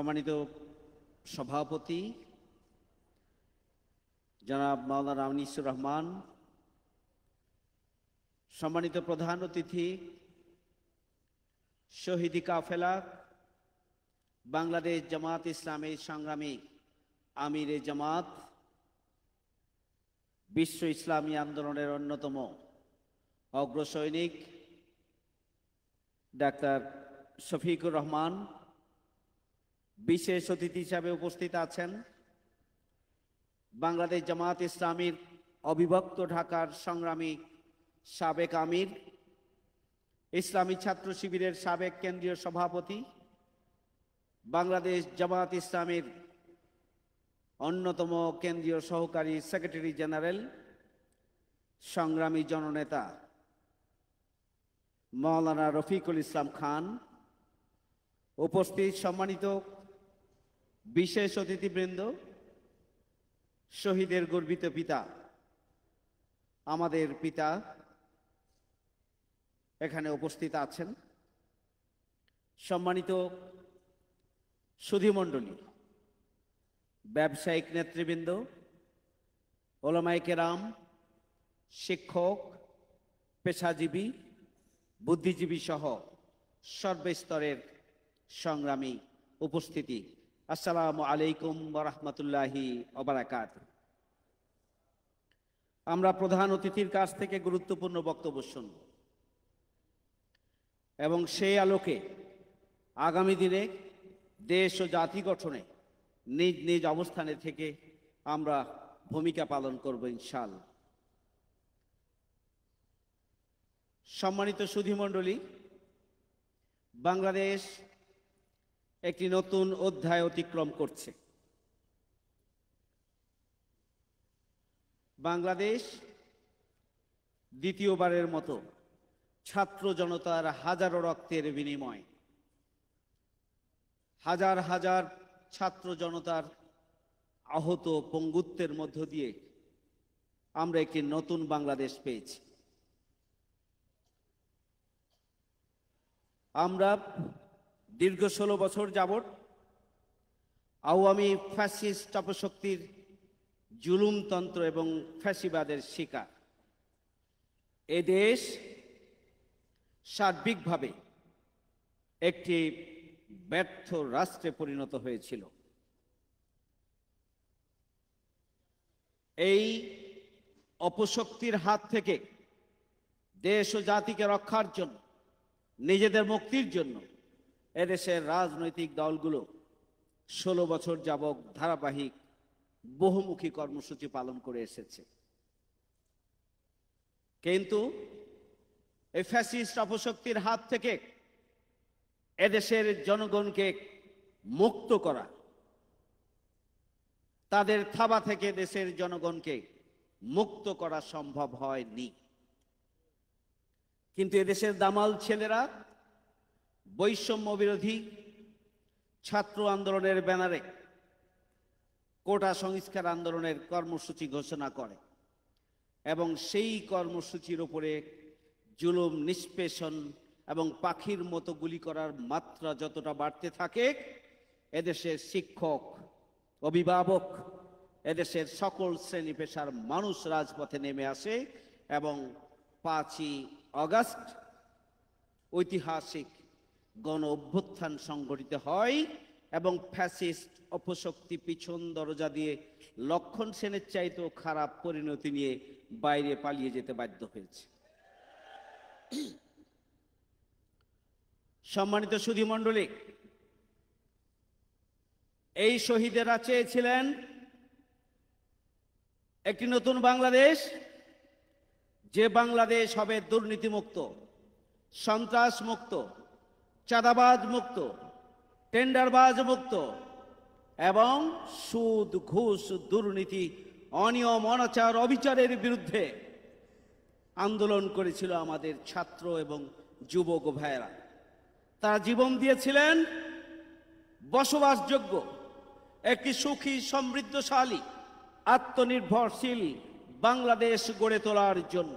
সম্মানিত সভাপতি জনাব মাওলানা আনিসুর রহমান, সম্মানিত প্রধান অতিথি, শহীদি কাফেলা, বাংলাদেশ জামাত ইসলামী সংগ্রামী আমিরে জামাত, বিশ্ব ইসলামী আন্দোলনের অন্যতম অগ্রসৈনিক ডাক্তার শফিকুর রহমান, বিশেষ অতিথি হিসাবে উপস্থিত আছেন বাংলাদেশ জামাত ইসলামীর অবিভক্ত ঢাকার সংগ্রামী সাবেক আমির, ইসলামী ছাত্র শিবিরের সাবেক কেন্দ্রীয় সভাপতি, বাংলাদেশ জামাত ইসলামীর অন্যতম কেন্দ্রীয় সহকারী সেক্রেটারি জেনারেল, সংগ্রামী জননেতা মাওলানা রফিকুল ইসলাম খান, উপস্থিত সম্মানিত বিশেষ অতিথিবৃন্দ, শহীদের গর্বিত পিতা, আমাদের পিতা এখানে উপস্থিত আছেন, সম্মানিত সুধীমণ্ডলী, ব্যবসায়িক নেতৃবৃন্দ, ওলামায়ে কেরাম, শিক্ষক, পেশাজীবী, বুদ্ধিজীবী সহ সর্বস্তরের সংগ্রামী উপস্থিতি, আসসালামু আলাইকুম ওয়া রাহমাতুল্লাহি ওয়া বারাকাতুহু। আমরা প্রধান অতিথির কাছ থেকে গুরুত্বপূর্ণ বক্তব্য শুনব এবং সেই আলোকে আগামী দিনে দেশ ও জাতি গঠনে নিজ নিজ অবস্থানে থেকে আমরা ভূমিকা পালন করব ইনশাআল্লাহ। সম্মানিত সুধীমণ্ডলী, বাংলাদেশ একটি নতুন অধ্যায় অতিক্রম করছে। বাংলাদেশ দ্বিতীয়বারের মতো ছাত্র জনতার হাজারো রক্তের বিনিময়, হাজার হাজার ছাত্র জনতার আহত পঙ্গুত্বের মধ্য দিয়ে আমরা একটি নতুন বাংলাদেশ পেয়েছি। আমরা দীর্ঘ 16 বছর যাবৎ আওয়ামী ফ্যাসিস্ট অপশক্তির জুলুমতন্ত্র এবং ফ্যাসিবাদের শিকার। এ দেশ সার্বিকভাবে একটি ব্যর্থ রাষ্ট্রে পরিণত হয়েছিল। এই অপশক্তির হাত থেকে দেশ ও জাতিকে রক্ষার জন্য, নিজেদের মুক্তির জন্য এদেশের রাজনৈতিক দলগুলো 16 বছর যাবৎ ধারাবাহিক বহুমুখী কর্মসূচি পালন করে এসেছে। কিন্তু এই ফ্যাসিস্ট অপশক্তির হাত থেকে এদেশের জনগণকে মুক্ত করা, তাদের থাবা থেকে দেশের জনগণকে মুক্ত করা সম্ভব হয়নি। কিন্তু এদেশের দামাল ছেলেরা বৈষম্য বিরোধী ছাত্র আন্দোলনের ব্যানারে কোটা সংস্কার আন্দোলনের কর্মসূচি ঘোষণা করে এবং সেই কর্মসূচির উপরে জুলুম, নিষ্পেষণ এবং পাখির মতো গুলি করার মাত্রা যতটা বাড়তে থাকে, এদেশের শিক্ষক, অভিভাবক, এদেশের সকল শ্রেণী পেশার মানুষ রাজপথে নেমে আসে এবং 5ই আগস্ট ঐতিহাসিক গণ অভ্যুত্থান সংগঠিত হয় এবং ফ্যাসিস্ট অপশক্তি পিছন দরজা দিয়ে লক্ষণ সেনের চাইতেও খারাপ পরিণতি নিয়ে বাইরে পালিয়ে যেতে বাধ্য হয়েছে। সম্মানিত সুধীমণ্ডলী, এই শহীদেরা চেয়েছিলেন একটি নতুন বাংলাদেশ, যে বাংলাদেশ হবে দুর্নীতিমুক্ত, সন্ত্রাস মুক্ত, চাঁদাবাজ মুক্ত, টেন্ডারবাজ মুক্ত এবং সুদ, ঘুষ, দুর্নীতি, অনিয়ম, অনাচার, অবিচারের বিরুদ্ধে আন্দোলন করেছিল আমাদের ছাত্র এবং যুবক ভাইয়েরা। তারা জীবন দিয়েছিলেন বসবাসযোগ্য একটি সুখী, সমৃদ্ধশালী, আত্মনির্ভরশীল বাংলাদেশ গড়ে তোলার জন্য।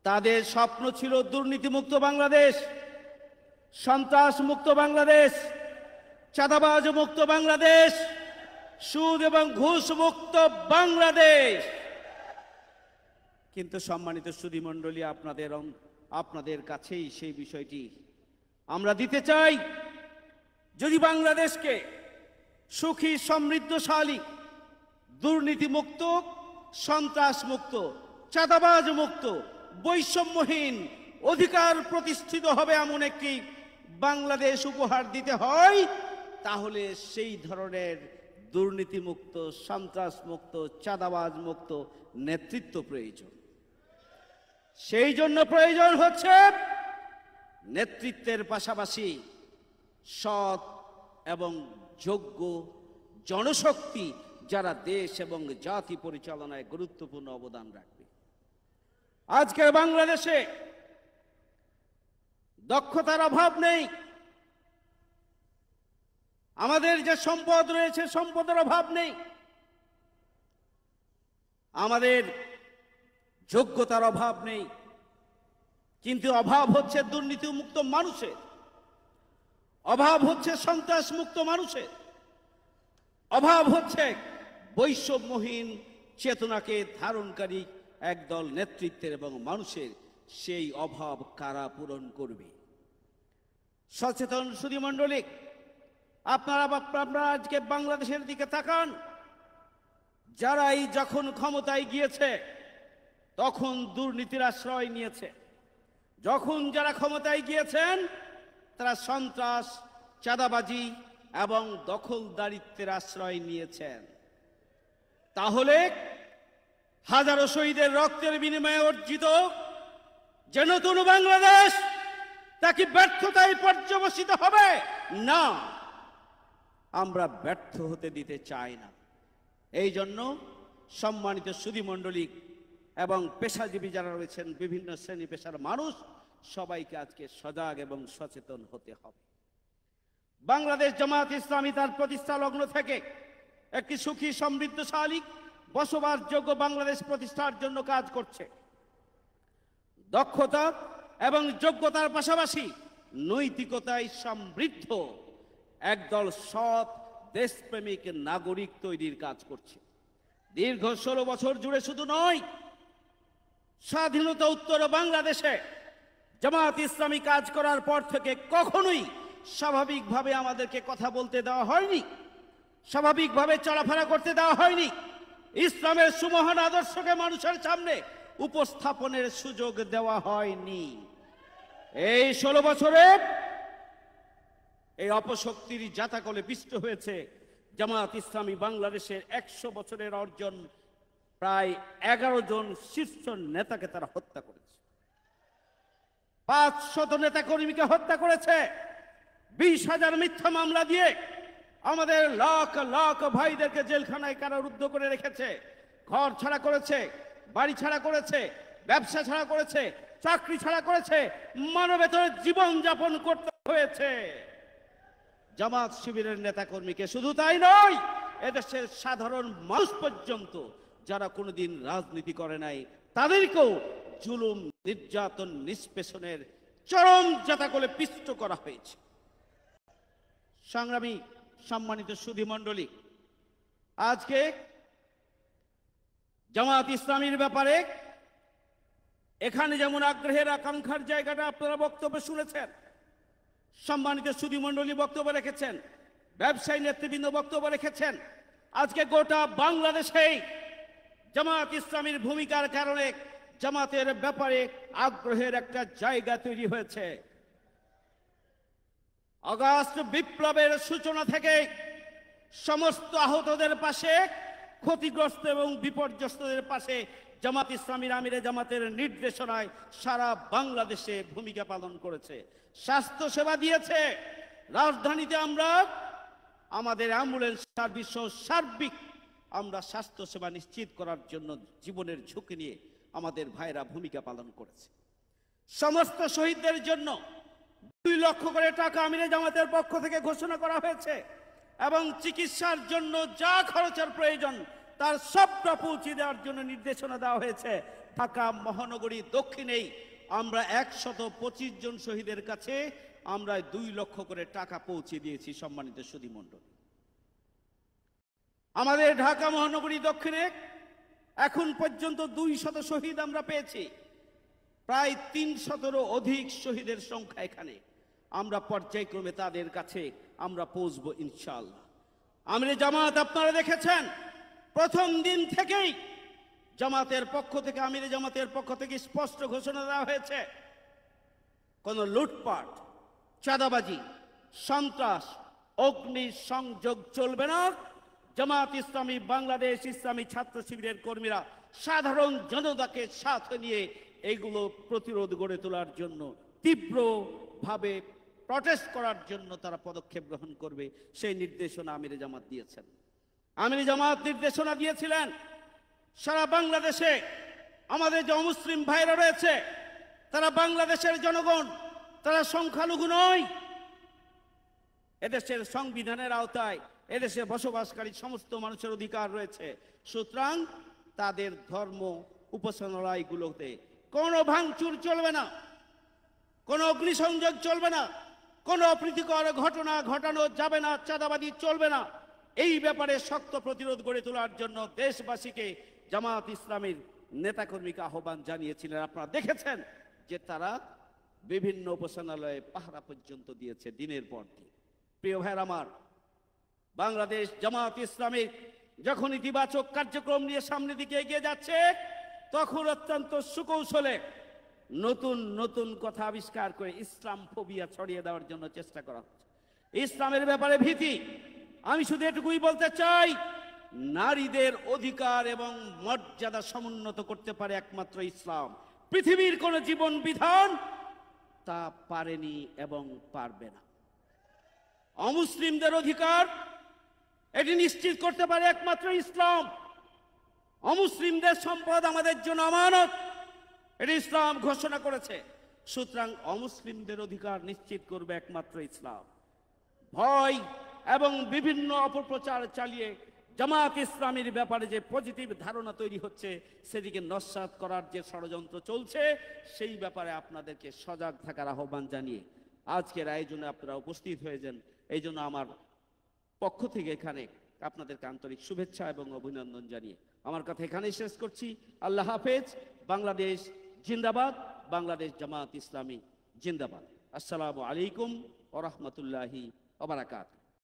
তাদের স্বপ্ন ছিল দুর্নীতিমুক্ত বাংলাদেশ, সন্ত্রাস মুক্ত বাংলাদেশ, চাঁদাবাজ মুক্ত বাংলাদেশ, সুদ এবং ঘুষ মুক্ত বাংলাদেশ। কিন্তু সম্মানিত সুধীমণ্ডলী, আপনাদের কাছেই সেই বিষয়টি আমরা দিতে চাই। যদি বাংলাদেশকে সুখী, সমৃদ্ধশালী, দুর্নীতিমুক্ত, সন্ত্রাস মুক্ত, চাঁদাবাজ মুক্ত, বৈষম্যহীন, অধিকার প্রতিষ্ঠিত হবে এমন একটি বাংলাদেশ উপহার দিতে হয়, তাহলে সেই ধরনের দুর্নীতিমুক্ত, সন্ত্রাস মুক্ত, চাঁদাবাজ মুক্ত নেতৃত্ব প্রয়োজন। সেই জন্য প্রয়োজন হচ্ছে নেতৃত্বের পাশাপাশি সৎ এবং যোগ্য জনশক্তি, যারা দেশ এবং জাতি পরিচালনায় গুরুত্বপূর্ণ অবদান রাখবে। আজকের বাংলাদেশে দক্ষতার অভাব নেই, আমাদের যে সম্পদ রয়েছে সম্পদের অভাব নেই, আমাদের যোগ্যতার অভাব নেই, কিন্তু অভাব হচ্ছে দুর্নীতিমুক্ত মানুষের, অভাব হচ্ছে সন্ত্রাস মুক্ত মানুষের, অভাব হচ্ছে বৈষম্যহীন চেতনাকে ধারণকারী একদল নেতৃত্বের এবং মানুষের। সেই অভাব কারা পূরণ করবে? সচেতন সুধীমণ্ডলী, আপনারা আজকে বাংলাদেশের দিকে তাকান। যারাই যখন ক্ষমতায় গিয়েছে তখন দুর্নীতির আশ্রয় নিয়েছে, যখন যারা ক্ষমতায় গিয়েছেন তারা সন্ত্রাস, চাঁদাবাজি এবং দখলদারিত্বের আশ্রয় নিয়েছেন। তাহলে হাজারো শহীদের রক্তের বিনিময়ে অর্জিত যে নতুন বাংলাদেশ, তা কি ব্যর্থতায় পর্যবসিত হবে? না, আমরা ব্যর্থ হতে দিতে চাই না। এই জন্য সম্মানিত সুধীমণ্ডলী এবং পেশাজীবী যারা রয়েছেন, বিভিন্ন শ্রেণী পেশার মানুষ, সবাইকে আজকে সজাগ এবং সচেতন হতে হবে। বাংলাদেশ জামায়াত ইসলামী তার প্রতিষ্ঠা লগ্ন থেকে একটি সুখী, সমৃদ্ধশালী, বসবাসযোগ্য বাংলাদেশ প্রতিষ্ঠার জন্য কাজ করছে। দক্ষতা এবং যোগ্যতার পাশাপাশি নৈতিকতায় সমৃদ্ধ একদল সৎ, দেশপ্রেমিক নাগরিক তৈরির কাজ করছে। দীর্ঘ 16 বছর জুড়ে শুধু নয়, স্বাধীনতা উত্তর বাংলাদেশে জামায়াত ইসলামী কাজ করার পর থেকে কখনোই স্বাভাবিকভাবে আমাদেরকে কথা বলতে দেওয়া হয়নি, স্বাভাবিকভাবে চলাফেরা করতে দেওয়া হয়নি, ইসলামের সুমহান আদর্শকে মানুষের সামনে উপস্থাপনের সুযোগ দেওয়া হয়নি। এই 16 বছরে এই অপশক্তির জাতাকলে পিষ্ট হয়েছে জামায়াত ইসলামী বাংলাদেশের 100 বছরের অর্জন। প্রায় 11 জন শীর্ষ নেতাকে তারা হত্যা করেছে, 500 নেতা কর্মীকে হত্যা করেছে, 20,000 মিথ্যা মামলা দিয়ে আমাদের লাখ লাখ ভাইদেরকে জেলখানায় কারারুদ্ধ করে রেখেছে, ঘর ছাড়া করেছে, বাড়ি ছাড়া করেছে, ব্যবসা ছাড়া করেছে, চাকরি ছাড়া করেছে, মানবেতর জীবন যাপন করতে হয়েছে জামাত শিবিরের নেতাকর্মীকে। শুধু তাই নয়, এদেশের সাধারণ মানুষ পর্যন্ত যারা কোনোদিন রাজনীতি করে নাই, তাদেরকেও জুলুম, নির্যাতন, নিষ্পেষণের চরম জাতাকলে পিষ্ট করা হয়েছে। সংগ্রামী সম্মানিত সুধীমণ্ডলী, আজকে জামায়াত ইসলামীর ব্যাপারে এখানে যেমন আগ্রহের আকাঙ্ক্ষার জায়গাটা আপনারা বক্তব্য শুনেছেন, সম্মানিত সুধীমণ্ডলী বক্তব্য রেখেছেন, ব্যবসায়ী নেতৃবৃন্দ বক্তব্য রেখেছেন। আজকে গোটা বাংলাদেশে জামায়াত ইসলামীর ভূমিকার কারণে জামাতের ব্যাপারে আগ্রহের একটা জায়গা তৈরি হয়েছে। আগস্ট বিপ্লবের সূচনা থেকে সমস্ত আহতদের পাশে, ক্ষতিগ্রস্ত এবং বিপর্যস্তদের পাশে জামাত ইসলামীর আমিরে জামাতের নির্দেশনায় সারা বাংলাদেশে ভূমিকা পালন করেছে, স্বাস্থ্য সেবা দিয়েছে। রাজধানীতে আমরা আমাদের অ্যাম্বুলেন্স সার্ভিস সহ সার্বিক আমরা স্বাস্থ্য সেবা নিশ্চিত করার জন্য জীবনের ঝুঁকি নিয়ে আমাদের ভাইরা ভূমিকা পালন করেছে। সমস্ত শহীদদের জন্য 2 লক্ষ করে টাকা আমিরে জামাতের পক্ষ থেকে ঘোষণা করা হয়েছে এবং চিকিৎসার জন্য যা খরচের প্রয়োজন তার সবটা পৌঁছে দেওয়ার জন্য নির্দেশনা দেওয়া হয়েছে। ঢাকা মহানগরী দক্ষিণেই আমরা 125 জন শহীদের কাছে আমরা 2 লক্ষ করে টাকা পৌঁছে দিয়েছি। সম্মানিত সুধীমণ্ডল, আমাদের ঢাকা মহানগরী দক্ষিণে এখন পর্যন্ত 200 শহীদ আমরা পেয়েছি। প্রায় 300-এরও অধিক শহীদের সংখ্যা এখানে। আমরা পর্যায়ক্রমে তাদের কাছে আমরা পৌঁছবো ইনশাআল্লাহ। আমিরে জামাত আপনারা দেখেছেন, প্রথম দিন থেকেই জামাতের পক্ষ থেকে, আমিরে জামাতের পক্ষ থেকে স্পষ্ট ঘোষণা দেওয়া হয়েছে, কোন লুটপাট, চাঁদাবাজি, সন্ত্রাস, অগ্নি সংযোগ চলবে না। জামাত ইসলামী বাংলাদেশ ইসলামী ছাত্র শিবিরের কর্মীরা সাধারণ জনতাকে সাথে নিয়ে এইগুলো প্রতিরোধ গড়ে তোলার জন্য, তীব্রভাবে প্রটেস্ট করার জন্য তারা পদক্ষেপ গ্রহণ করবে, সেই নির্দেশনা আমিরে জামাত দিয়েছেন। আমিরে জামাত নির্দেশনা দিয়েছিলেন সারা বাংলাদেশে আমাদের যে অমুসলিম ভাইরা রয়েছে, তারা বাংলাদেশের জনগণ, তারা সংখ্যালঘু নয়। এদেশের সংবিধানের আওতায় এদেশে বসবাসকারী সমস্ত মানুষের অধিকার রয়েছে। সুতরাং তাদের ধর্ম উপাসনালয়গুলোতে কোনো ভাঙচুর চলবে না, কোনো অগ্নিসংযোগ চলবে না, কোনো অপ্রীতিকর ঘটনা ঘটানো যাবে না, চাঁদাবাজি চলবে না। এই ব্যাপারে শক্ত প্রতিরোধ গড়ে তোলার জন্য দেশবাসীকে জামাত ইসলামের নেতাকর্মীকে আহ্বান জানিয়েছিলেন। আপনারা দেখেছেন যে তারা বিভিন্ন উপাসনালয়ে পাহারা পর্যন্ত দিয়েছে দিনের পর দিন। প্রিয় ভাইয়ের আমার, বাংলাদেশ জামাত ইসলামী যখন ইতিবাচক কার্যক্রম নিয়ে সামনের দিকে এগিয়ে যাচ্ছে, তখন অত্যন্ত সুকৌশলে নতুন নতুন কথা আবিষ্কার করে ইসলাম ফোবিয়া ছড়িয়ে দেওয়ার জন্য চেষ্টা করা হচ্ছে। ইসলামের ব্যাপারে ভীতি। আমি শুধু এটুকুই বলতে চাই, নারীদের অধিকার এবং মর্যাদা সমুন্নত করতে পারে একমাত্র ইসলাম। পৃথিবীর কোন জীবন বিধান তা পারেনি এবং পারবে না। অমুসলিমদের অধিকার এটি নিশ্চিত করতে পারে একমাত্র ইসলাম। অমুসলিমদের সম্পদ আমাদের জন্য আমানত, এটি ইসলাম ঘোষণা করেছে। সুতরাং অমুসলিমদের অধিকার নিশ্চিত করবে একমাত্র ইসলাম। ভয় এবং বিভিন্ন অপপ্রচার চালিয়ে জামাত ইসলামীর ব্যাপারে যে পজিটিভ ধারণা তৈরি হচ্ছে, সেদিকে নস্যাৎ করার যে ষড়যন্ত্র চলছে, সেই ব্যাপারে আপনাদেরকে সজাগ থাকার আহ্বান জানিয়ে আজকের আয়োজনে আপনারা উপস্থিত হয়েছেন। এই জন্য আমার পক্ষ থেকে এখানে আপনাদেরকে আন্তরিক শুভেচ্ছা এবং অভিনন্দন জানিয়ে আমার কথা এখানেই শেষ করছি। আল্লাহ হাফেজ। বাংলাদেশ জিন্দাবাদ, বাংলাদেশ জামাত ইসলামী জিন্দাবাদ। আসসালামু আলাইকুম ওয়া রাহমাতুল্লাহি ওয়া বারাকাতুহু।